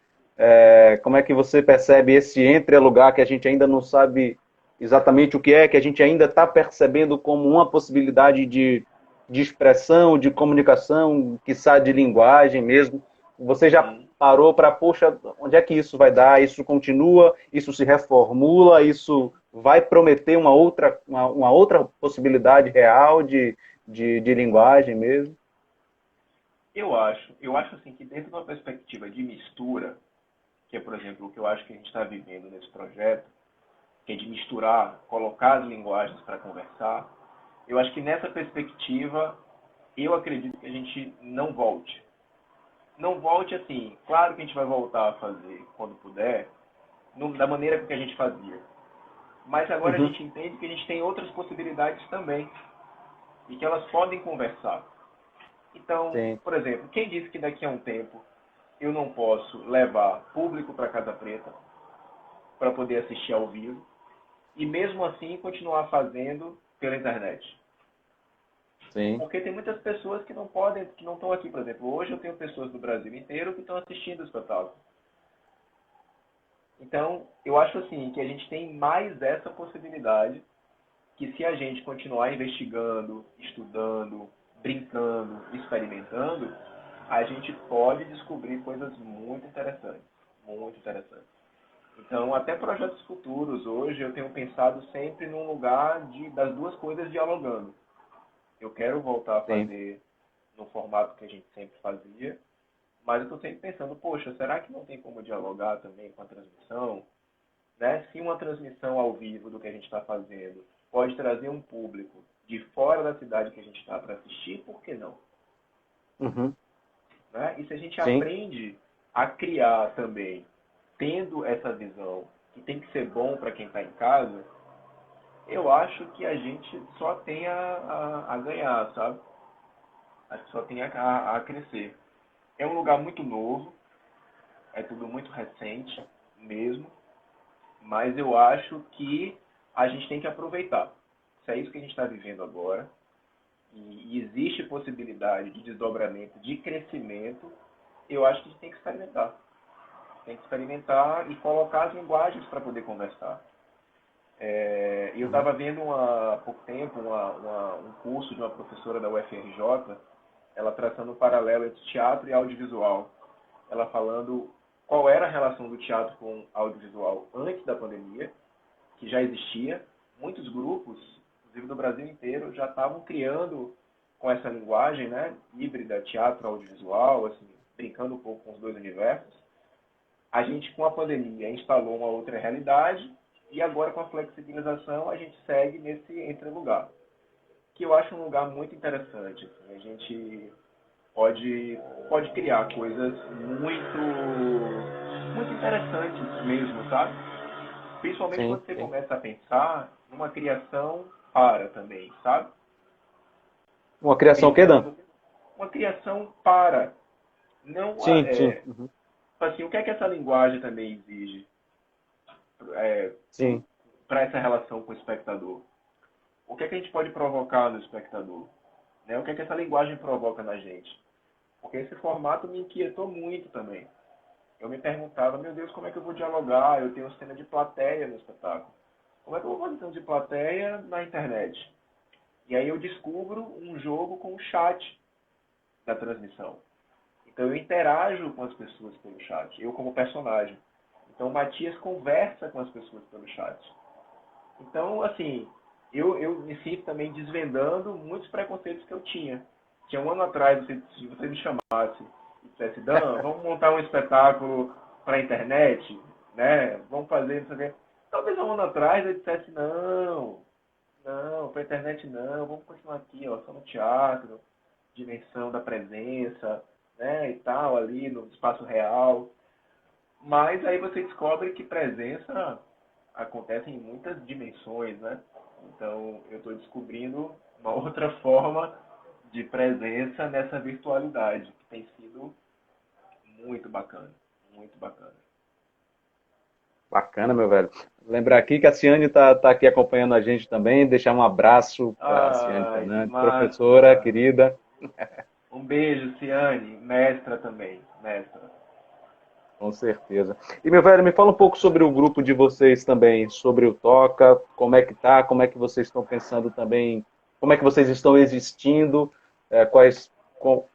você percebe esse entre-lugar que a gente ainda não sabe exatamente o que é, que a gente ainda está percebendo como uma possibilidade de expressão, de comunicação, quiçá de linguagem mesmo? Você já Uhum. parou para, poxa, onde é que isso vai dar? Isso continua? Isso se reformula? Isso vai prometer uma outra possibilidade real de linguagem mesmo? Eu acho assim que dentro de uma perspectiva de mistura, que é, por exemplo, o que eu acho que a gente está vivendo nesse projeto, que é de misturar, colocar as linguagens para conversar, eu acho que nessa perspectiva, eu acredito que a gente não volte. Não volte assim, claro que a gente vai voltar a fazer quando puder, da maneira que a gente fazia. Mas agora a Uhum, gente entende que a gente tem outras possibilidades também e que elas podem conversar. Então, sim. por exemplo, quem disse que daqui a um tempo eu não posso levar público para Casa Preta para poder assistir ao vivo e mesmo assim continuar fazendo pela internet? Sim, Porque tem muitas pessoas que não podem, que não estão aqui, por exemplo. Hoje eu tenho pessoas do Brasil inteiro que estão assistindo o espetáculo. Então, eu acho assim que a gente tem mais essa possibilidade que se a gente continuar investigando, estudando, brincando, experimentando, a gente pode descobrir coisas muito interessantes, muito interessantes. Então, até projetos futuros hoje eu tenho pensado sempre num lugar das duas coisas dialogando. Eu quero voltar a sim. fazer no formato que a gente sempre fazia, mas eu estou sempre pensando, poxa, será que não tem como dialogar também com a transmissão? Né? Se uma transmissão ao vivo do que a gente está fazendo pode trazer um público de fora da cidade que a gente está para assistir, por que não? Uhum, Né? E se a gente sim, aprende a criar também, tendo essa visão que tem que ser bom para quem está em casa, eu acho que a gente só tem a ganhar, sabe? Acho que só tem a crescer. É um lugar muito novo, é tudo muito recente mesmo, mas eu acho que a gente tem que aproveitar. Se é isso que a gente está vivendo agora, e existe possibilidade de desdobramento, de crescimento, eu acho que a gente tem que experimentar. Tem que experimentar e colocar as linguagens para poder conversar. Eu uhum, estava vendo há pouco tempo um curso de uma professora da UFRJ, ela traçando um paralelo entre teatro e audiovisual. Ela falando qual era a relação do teatro com audiovisual antes da pandemia, que já existia. Muitos grupos, inclusive do Brasil inteiro, já estavam criando com essa linguagem, né, híbrida, teatro audiovisual, assim, brincando um pouco com os dois universos. A gente, com a pandemia, instalou uma outra realidade e agora, com a flexibilização, a gente segue nesse entre-lugar, que eu acho um lugar muito interessante. Assim, a gente pode criar coisas muito, muito interessantes mesmo, sabe? Principalmente sim, quando você sim. começa a pensar numa criação para também, sabe? Uma criação que, Dan? Brincando, uma criação para. Não, Sim, sim. Uhum, assim, o que é que essa linguagem também exige sim. para essa relação com o espectador? O que é que a gente pode provocar no espectador? Né? O que é que essa linguagem provoca na gente? Porque esse formato me inquietou muito também. eu me perguntava, meu Deus, como é que eu vou dialogar? Eu tenho um sistema de plateia no espetáculo. Como é que eu vou fazer um sistema de plateia na internet? E aí eu descubro um jogo com o chat da transmissão. Então eu interajo com as pessoas pelo chat, eu como personagem. Então o Matias conversa com as pessoas pelo chat. Então, assim, eu me sinto também desvendando muitos preconceitos que eu tinha. Tinha um ano atrás, se você me chamasse e dissesse, Dan, vamos montar um espetáculo para a internet, né? Vamos fazer isso aqui. Talvez um ano atrás eu dissesse, não, para a internet não, vamos continuar aqui, ó, só no teatro, dimensão da presença, né, e tal, ali no espaço real. Mas aí você descobre que presença acontece em muitas dimensões, né? Então eu estou descobrindo uma outra forma de presença nessa virtualidade, que tem sido muito bacana, muito bacana. Bacana, meu velho. Lembrar aqui que a Ciane tá aqui acompanhando a gente também. Deixar um abraço para a Ciane Ai, que Fernandes, professora massa! querida. Um beijo, Ciane, mestra também, mestra. Com certeza. E, meu velho, me fala um pouco sobre o grupo de vocês também, sobre o Toca, como é que tá, como é que vocês estão pensando também, como é que vocês estão existindo,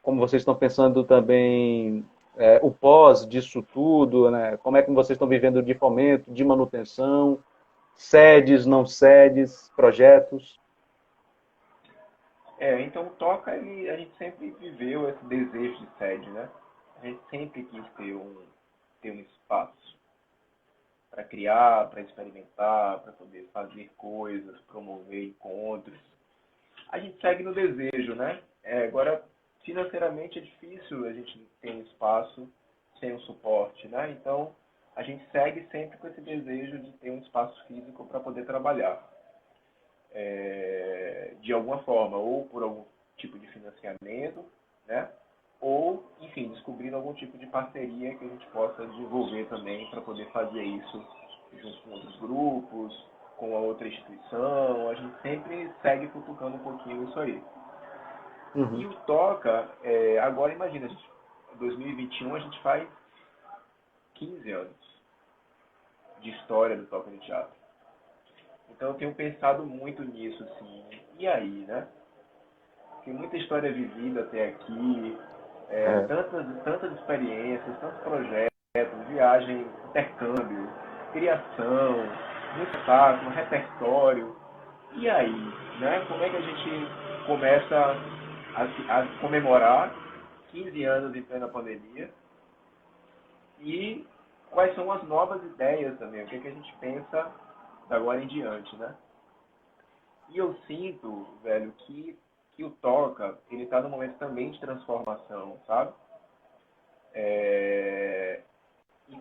como vocês estão pensando também o pós disso tudo, né? Como é que vocês estão vivendo de fomento, de manutenção, sedes, não sedes, projetos. Então o Toca, a gente sempre viveu esse desejo de sede, né? A gente sempre quis ter um espaço para criar, para experimentar, para poder fazer coisas, promover encontros. A gente segue no desejo, né? Agora, financeiramente é difícil a gente ter um espaço sem um suporte, né? Então, a gente segue sempre com esse desejo de ter um espaço físico para poder trabalhar. De alguma forma, ou por algum tipo de financiamento, né? Ou, enfim, descobrindo algum tipo de parceria que a gente possa desenvolver também para poder fazer isso junto com outros grupos, com a outra instituição. A gente sempre segue cutucando um pouquinho isso aí. E Uhum. o Toca, agora imagina, em 2021 a gente faz 15 anos de história do Toca de Teatro. Então eu tenho pensado muito nisso, assim, e aí, né? Tem muita história vivida até aqui, É. tantas experiências, tantos projetos, viagem, intercâmbio, criação, muito espetáculo, repertório. E aí, né? Como é que a gente começa a comemorar 15 anos em plena pandemia? E quais são as novas ideias também? O que é que a gente pensa da agora em diante, né? E eu sinto, velho, que o Toca, ele tá num momento também de transformação, sabe? E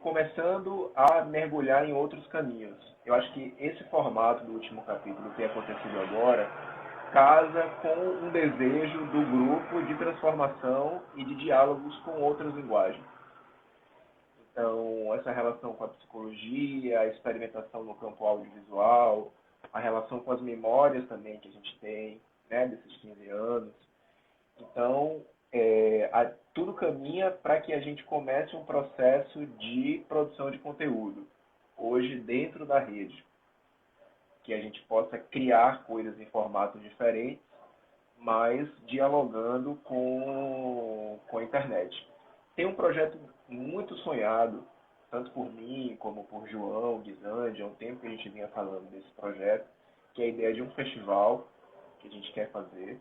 começando a mergulhar em outros caminhos. Eu acho que esse formato do último capítulo que tem acontecido agora casa com um desejo do grupo de transformação e de diálogos com outras linguagens. Então, essa relação com a psicologia, a experimentação no campo audiovisual, a relação com as memórias também que a gente tem, né, desses 15 anos. Então, tudo caminha para que a gente comece um processo de produção de conteúdo, hoje dentro da rede, que a gente possa criar coisas em formatos diferentes, mas dialogando com a internet. Tem um projeto muito sonhado, tanto por mim como por João Guizandi, há um tempo que a gente vinha falando desse projeto, que é a ideia de um festival que a gente quer fazer.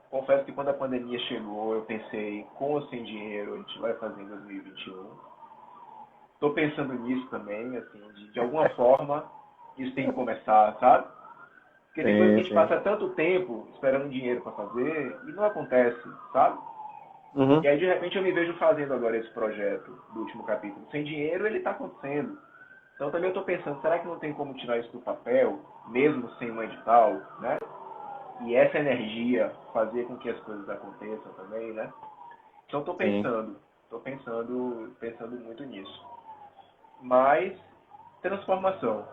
Confesso que quando a pandemia chegou, eu pensei, com ou sem dinheiro, a gente vai fazer em 2021. Estou pensando nisso também, assim, de alguma forma, isso tem que começar, sabe? Porque tem coisa que a Sim, gente sim. passa tanto tempo esperando dinheiro para fazer e não acontece, sabe? E Uhum. aí, de repente, eu me vejo fazendo agora esse projeto do último capítulo. Sem dinheiro, ele está acontecendo. Então, também eu estou pensando, será que não tem como tirar isso do papel, mesmo sem um edital, né? E essa energia fazer com que as coisas aconteçam também, né? Então, Sim. pensando muito nisso. Mas, transformação.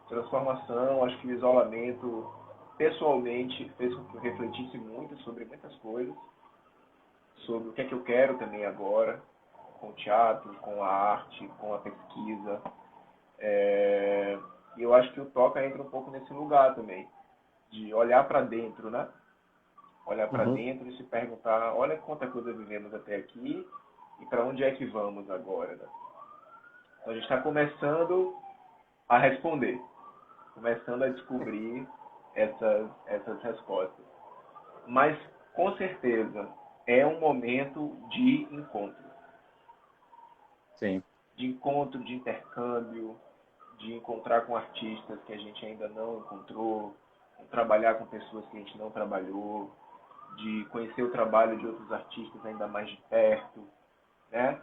Transformação, acho que o isolamento, pessoalmente, fez com que eu refletisse muito sobre muitas coisas, sobre o que é que eu quero também agora, com o teatro, com a arte, com a pesquisa. E eu acho que o Toca entra um pouco nesse lugar também, de olhar para dentro, né? Olhar para Uhum. dentro e se perguntar, olha quanta coisa vivemos até aqui e para onde é que vamos agora, né? Então a gente está começando a responder, começando a descobrir essas respostas. Mas, com certeza, é um momento de encontro. Sim. De encontro, de intercâmbio, de encontrar com artistas que a gente ainda não encontrou, trabalhar com pessoas que a gente não trabalhou, de conhecer o trabalho de outros artistas ainda mais de perto, né?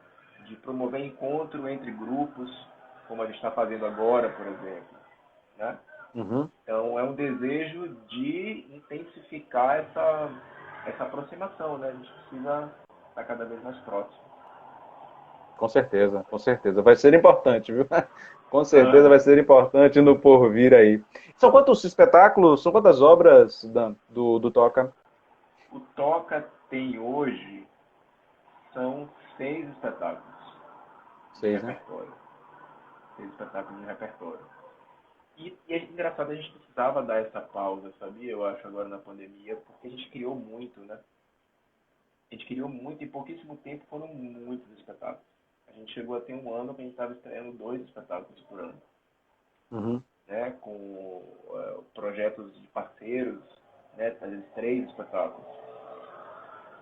De promover encontro entre grupos, como a gente está fazendo agora, por exemplo, né? Uhum. Então, é um desejo de intensificar essa aproximação, né? A gente precisa estar cada vez mais próximo. Com certeza, com certeza. Vai ser importante, viu? Com certeza vai Aham. ser importante no porvir aí. São quantos espetáculos, são quantas obras, Dan, do Toca? O Toca tem hoje, são 6 espetáculos de 6, né? repertório. 6 espetáculos de repertório. E é engraçado, a gente precisava dar essa pausa, sabia? Eu acho, agora na pandemia, porque a gente criou muito, né? A gente criou muito, em pouquíssimo tempo foram muitos espetáculos. A gente chegou a ter um ano que a gente estava estreando 2 espetáculos por ano, Uhum. né? Com projetos de parceiros, né? Fazendo 3 espetáculos.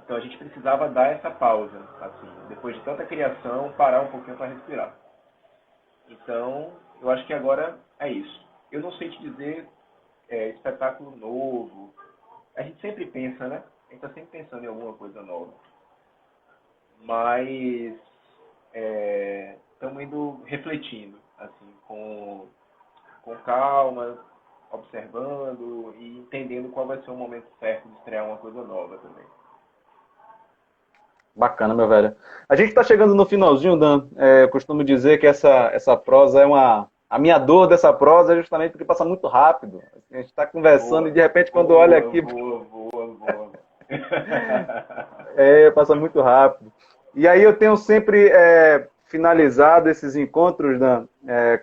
Então a gente precisava dar essa pausa, assim, depois de tanta criação, parar um pouquinho para respirar. Então, eu acho que agora é isso. Eu não sei te dizer espetáculo novo. A gente sempre pensa, né? A gente está sempre pensando em alguma coisa nova. Mas estamos indo refletindo, assim, com calma, observando e entendendo qual vai ser o momento certo de estrear uma coisa nova também. Bacana, meu velho. A gente está chegando no finalzinho, Dan. Eu costumo dizer que essa prosa é uma. A minha dor dessa prosa é justamente porque passa muito rápido. A gente está conversando e Boa, de repente, quando olha boa, aqui, boa, boa, boa. passa muito rápido. E aí eu tenho sempre finalizado esses encontros, Dan,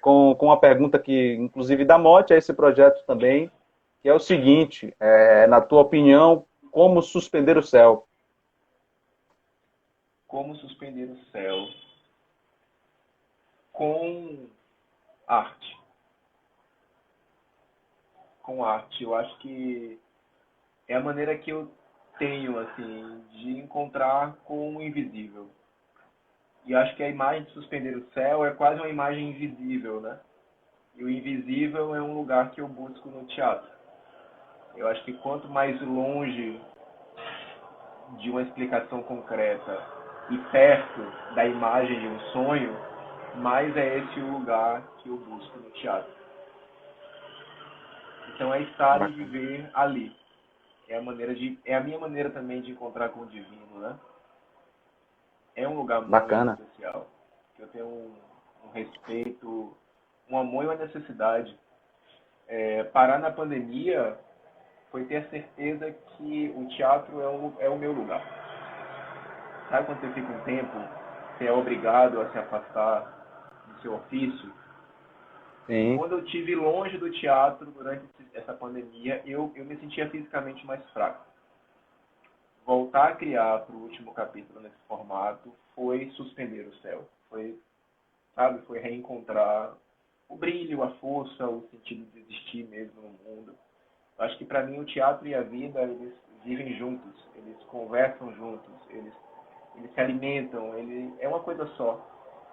com uma pergunta que, inclusive, dá mote a esse projeto também, que é o seguinte: na tua opinião, como suspender o céu? Como suspender o céu com arte. Com arte. Eu acho que é a maneira que eu tenho, assim, de encontrar com o invisível. E acho que a imagem de suspender o céu é quase uma imagem invisível, né? E o invisível é um lugar que eu busco no teatro. Eu acho que quanto mais longe de uma explicação concreta e perto da imagem de um sonho, mais é esse o lugar que eu busco no teatro. Então é estar e Bacana. viver ali. É a minha maneira também de encontrar com o divino, né? É um lugar muito Bacana. especial. Que eu tenho um respeito, um amor e uma necessidade. Parar na pandemia foi ter a certeza que o teatro é o meu lugar. Sabe quando você fica um tempo, você é obrigado a se afastar do seu ofício? E Sim. quando eu estive longe do teatro durante essa pandemia, eu me sentia fisicamente mais fraco. Voltar a criar para o último capítulo nesse formato foi suspender o céu. Foi, sabe, foi reencontrar o brilho, a força, o sentido de existir mesmo no mundo. Eu acho que para mim o teatro e a vida, eles vivem juntos, eles conversam juntos, eles se alimentam, é uma coisa só.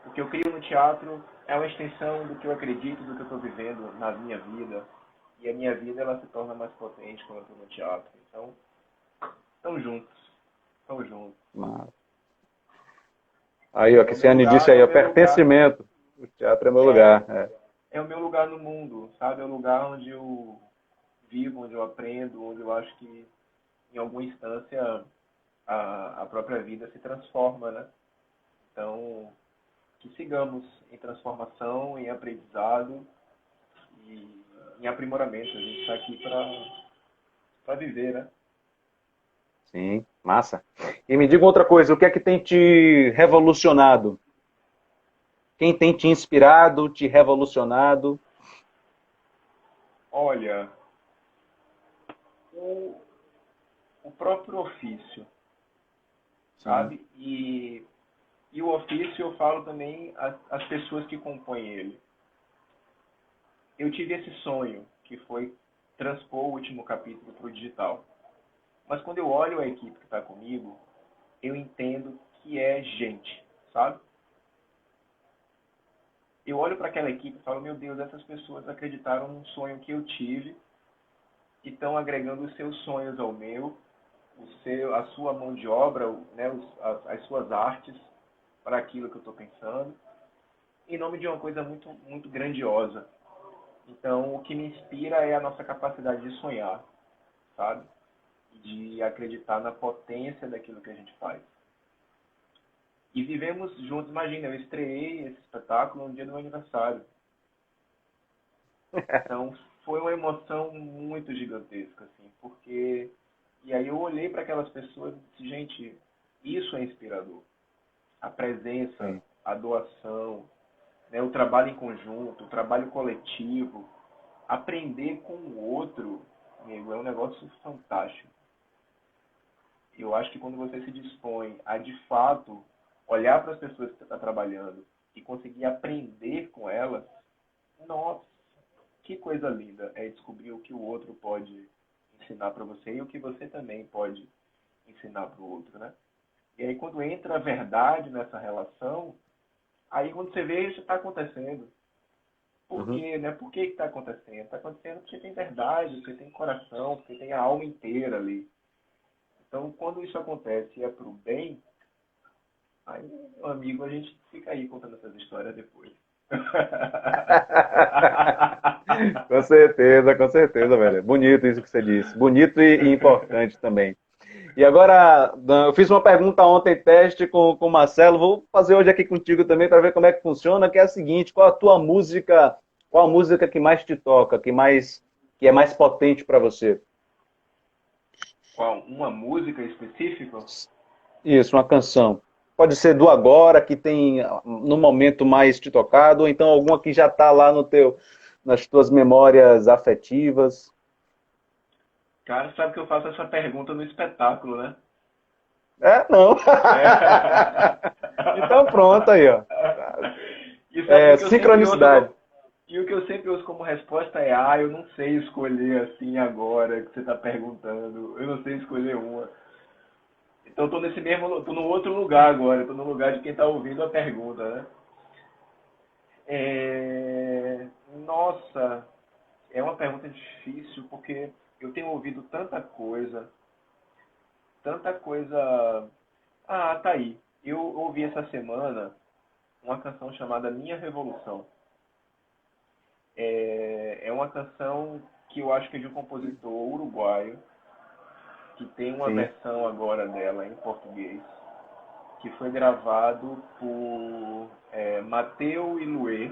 O que eu crio no teatro é uma extensão do que eu acredito, do que eu estou vivendo na minha vida. E a minha vida ela se torna mais potente quando eu estou no teatro. Então, estão juntos. Estão juntos. Mas aí, ó, É que o a meu Ciane lugar, disse é aí, o ó, meu lugar. pertencimento. O teatro é meu É, lugar. É. é o meu lugar no mundo, sabe? É o lugar onde eu vivo, onde eu aprendo, onde eu acho que, em alguma instância, a própria vida se transforma, né? Então, que sigamos em transformação, em aprendizado e em aprimoramento. A gente está aqui para viver, né? Sim, massa. E me diga outra coisa, o que é que tem te revolucionado? Quem tem te inspirado, te revolucionado? Olha, o, o próprio ofício, Sim, sabe? E o ofício eu falo também as pessoas que compõem ele. Eu tive esse sonho, que foi transpor o último capítulo para o digital. Mas quando eu olho a equipe que está comigo, eu entendo que é gente, sabe? Eu olho para aquela equipe e falo, meu Deus, essas pessoas acreditaram num sonho que eu tive e estão agregando os seus sonhos ao meu, a sua mão de obra, né, as suas artes para aquilo que eu estou pensando, em nome de uma coisa muito, muito grandiosa. Então, o que me inspira é a nossa capacidade de sonhar, sabe? De acreditar na potência daquilo que a gente faz. E vivemos juntos, imagina, eu estreiei esse espetáculo no dia do meu aniversário. Então, foi uma emoção muito gigantesca, assim, porque... E aí eu olhei para aquelas pessoas e disse, gente, isso é inspirador. A presença, sim. a doação, né, o trabalho em conjunto, o trabalho coletivo, aprender com o outro, amigo, é um negócio fantástico. Eu acho que quando você se dispõe a, de fato, olhar para as pessoas que você está trabalhando e conseguir aprender com elas, nossa, que coisa linda é descobrir o que o outro pode ensinar para você e o que você também pode ensinar para o outro, né? E aí quando entra a verdade nessa relação, aí quando você vê isso está acontecendo. Por Uhum. quê, né? Por que está acontecendo? Está acontecendo porque tem verdade, porque tem coração, porque tem a alma inteira ali. Então, quando isso acontece e é para o bem, aí, meu amigo, a gente fica aí contando essas histórias depois. Com certeza, velho. Bonito isso que você disse. Bonito e importante também. E agora, Dan, eu fiz uma pergunta ontem, teste com o Marcelo, vou fazer hoje aqui contigo também para ver como é que funciona, que é a seguinte, qual a música que mais te toca, que é mais potente para você? Qual? Uma música específica? Isso, uma canção. Pode ser do agora, que tem no momento mais te tocado, ou então alguma que já está lá nas tuas memórias afetivas. Cara, sabe que eu faço essa pergunta no espetáculo, né? É, não. É. Então pronto aí, ó. E sabe É, o que eu sempre ouço sincronicidade. e o que eu sempre ouço como resposta é, eu não sei escolher assim agora que você está perguntando. Eu não sei escolher uma. Então eu tô nesse mesmo, tô no outro lugar agora, eu tô no lugar de quem está ouvindo a pergunta, né? Nossa, é uma pergunta difícil porque eu tenho ouvido tanta coisa. Ah, tá aí. Eu ouvi essa semana uma canção chamada Minha Revolução. É uma canção que eu acho que é de um compositor uruguaio, que tem uma Sim. versão agora dela em português, que foi gravado por Mateu e Luê.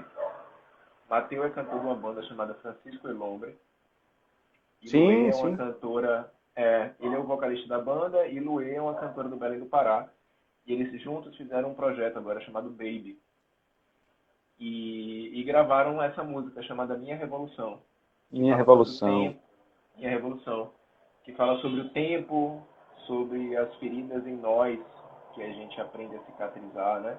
Mateu é cantor de uma banda chamada Francisco Elombre. E Luê Sim, é uma sim. cantora. Ele é o vocalista da banda e Luê é uma cantora do Belém do Pará. E eles juntos fizeram um projeto agora chamado Baby. E gravaram essa música chamada Minha Revolução, que Minha fala sobre o revolução. tempo, Minha Revolução, que fala sobre o tempo, sobre as feridas em nós, que a gente aprende a cicatrizar, né?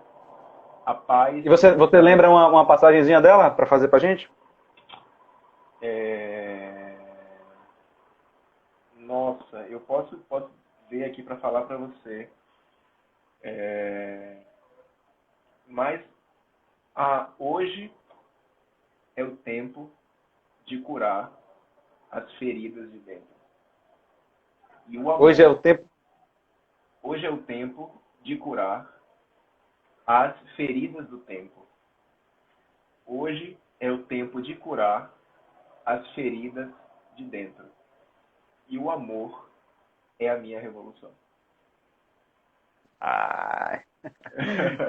A paz E que você está... lembra uma passagenzinha dela para fazer pra gente? É... Nossa, eu posso ver aqui para falar para você. É... Mas hoje é o tempo de curar as feridas de dentro. E o Hoje é o amor, tempo. hoje é o tempo de curar as feridas do tempo. Hoje é o tempo de curar as feridas de dentro. E o amor é a minha revolução. Ai,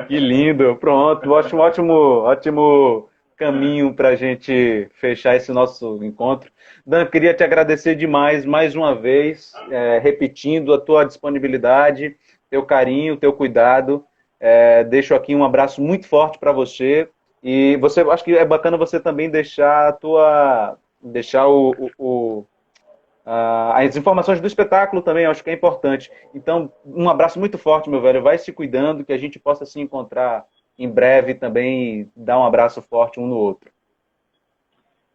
que lindo. Pronto, ótimo, ótimo, ótimo caminho para a gente fechar esse nosso encontro. Dan, queria te agradecer demais, mais uma vez, repetindo a tua disponibilidade, teu carinho, teu cuidado. Deixo aqui um abraço muito forte para você. E você, acho que é bacana você também deixar as informações do espetáculo também, acho que é importante. Então, um abraço muito forte, meu velho. Vai se cuidando, que a gente possa se encontrar em breve também e dar um abraço forte um no outro.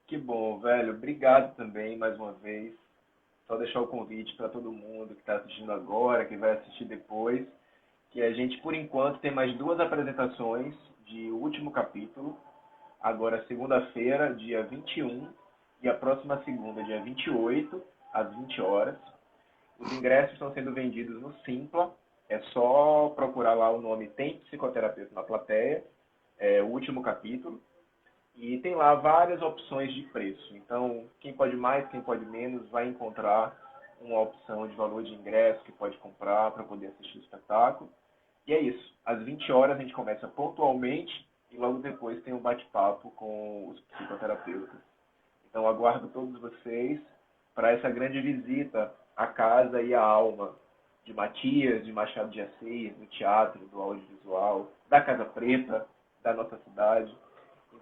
Que bom, velho. Obrigado também, mais uma vez. Só deixar o convite para todo mundo que está assistindo agora, que vai assistir depois, que a gente, por enquanto, tem mais duas apresentações de último capítulo. Agora, segunda-feira, dia 21, e a próxima segunda, dia 28, às 20 horas. Os ingressos estão sendo vendidos no Simpla. É só procurar lá o nome Tem Psicoterapeuta na Plateia, o último capítulo. E tem lá várias opções de preço. Então, quem pode mais, quem pode menos, vai encontrar uma opção de valor de ingresso que pode comprar para poder assistir o espetáculo. E é isso. Às 20 horas a gente começa pontualmente e logo depois tem um bate-papo com os psicoterapeutas. Então, aguardo todos vocês para essa grande visita à casa e à alma de Matias, de Machado de Assis, do teatro, do audiovisual, da Casa Preta, da nossa cidade.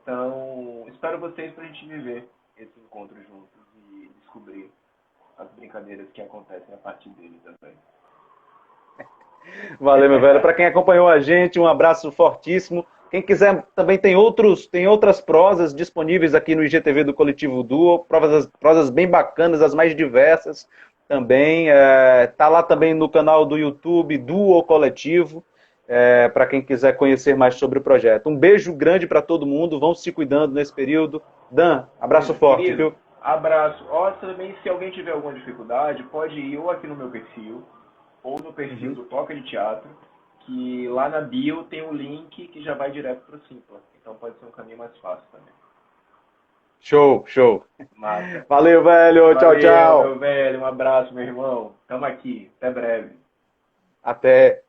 Então, espero vocês para a gente viver esse encontro juntos e descobrir as brincadeiras que acontecem a partir dele também. Valeu, meu velho. Para quem acompanhou a gente, um abraço fortíssimo. Quem quiser, também tem outras prosas disponíveis aqui no IGTV do Coletivo Duo, prosas bem bacanas, as mais diversas também. Tá lá também no canal do YouTube Duo Coletivo, para quem quiser conhecer mais sobre o projeto. Um beijo grande para todo mundo, vão se cuidando nesse período. Dan, abraço forte, Querido, viu? abraço. Ó, também, se alguém tiver alguma dificuldade, pode ir ou aqui no meu perfil, ou no perfil do Toca de Teatro, que lá na bio tem um link que já vai direto para o Simpla. Então pode ser um caminho mais fácil também. Show, show. Massa. Valeu, velho. Tchau, Valeu, tchau. meu velho. Um abraço, meu irmão. Tamo aqui. Até breve. Até.